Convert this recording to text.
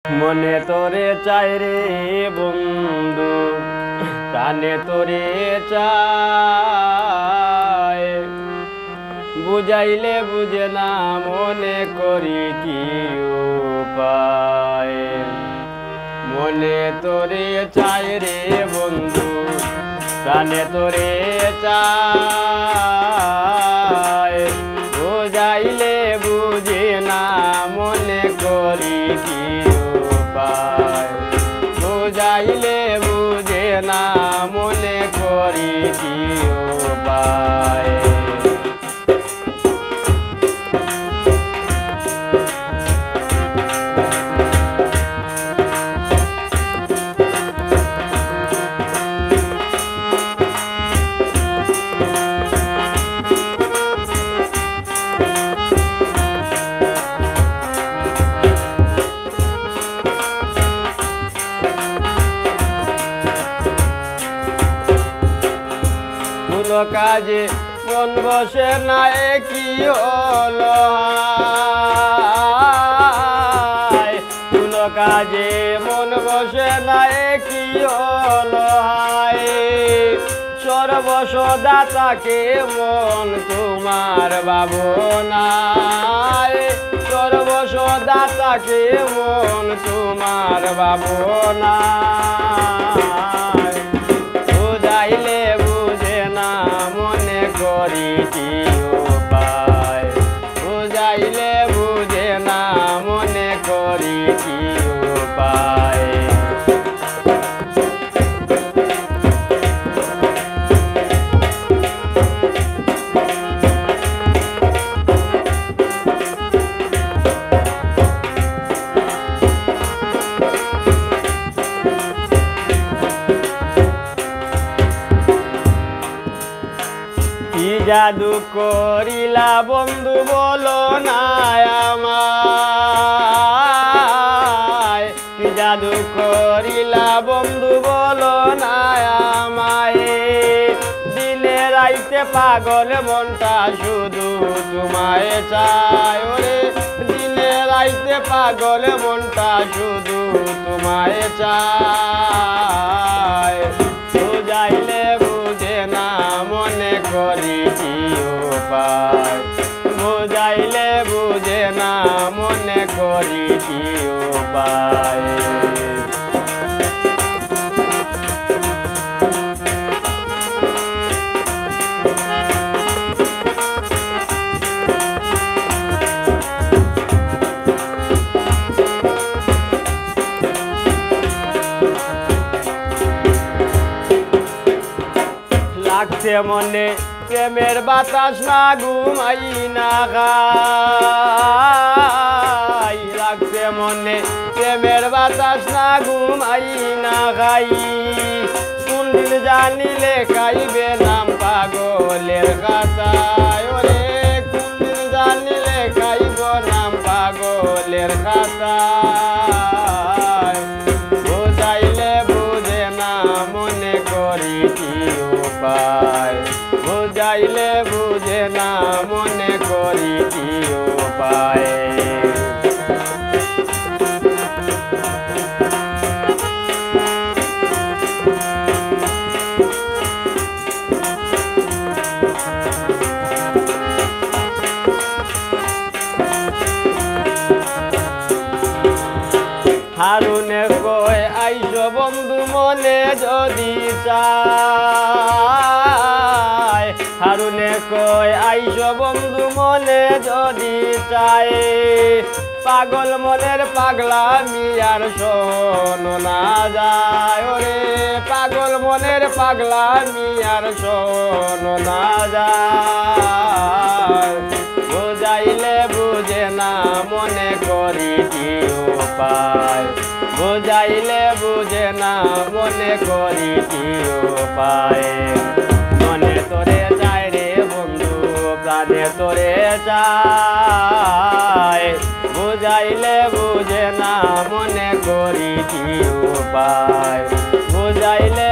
মনে তোরে চাই রে বন্ধু, প্রাণে তোরে চাই। বুঝাইলে বুঝে না মনে করি কি উপায়। মনে তোরে চাই রে বন্ধু, প্রাণে তোরে চাই। বুঝাইলে বুঝে না মনে করি কি উপায়। বুঝাইলে বুঝে না মনে করি কি উপায়। কাজে মন বসে না কি হলো, কোনো কাজে মন বসে না কি হলো। সর্বসদাতাকে মন তোমার ভাবনায়। সর্বসদাতাকে মন তোমার ভাবনায়। বুঝাইলে বুঝে না মনে করি কি উপায়। বুঝাইলে বুঝে না মনে করি কি উপায়। কি জাদু করিলা বন্ধু বলো না আমায়। কি জাদু করিলা বন্ধু বলো না আমায়। দিনে রাইতে পাগল মনটা শুধু তোমায় চায়। ওরে দিনে রাইতে পাগল মনটা শুধু তোমায় চায়। বুঝাইলে বুঝে না মনে করি কি উপায়। বুঝাইলে বুঝে না মনে করি কি উপায়। লাগছে মনে প্রেমের বাতাস না ঘুমাই না খাই। লাগছে মনে প্রেমের বাতাস না ঘুমাই না খাই। কোন দিন জানিলে খাইবে নাম পাগলের খাতায়। ওরে কোন দিন জানিলে খাইব নাম পাগলের খাতায়। বুঝাইলে বুঝে না মনে করি কি উপায়। বুঝাইলে বুঝে না মনে করি কি উপায়। হারুনে কয় আইসো বন্ধু মনে যদি চায়। হারুনে কয় আইসো বন্ধু মনে যদি চায়। পাগল মনের পাগলা মিয়ার শোনো না যায়। ওরে পাগল মনের পাগলা মিয়ার শোনো না যায়। বুঝাইলে বুঝে না মনে করি কি উপায়। বুঝাইলে বুঝে না মনে করি কি উপায়। মনে তোরে চাই রে বন্ধু, প্রাণে তোরে চাই। বুঝাইলে বুঝে না মনে করি কি উপায়। বুঝাইলে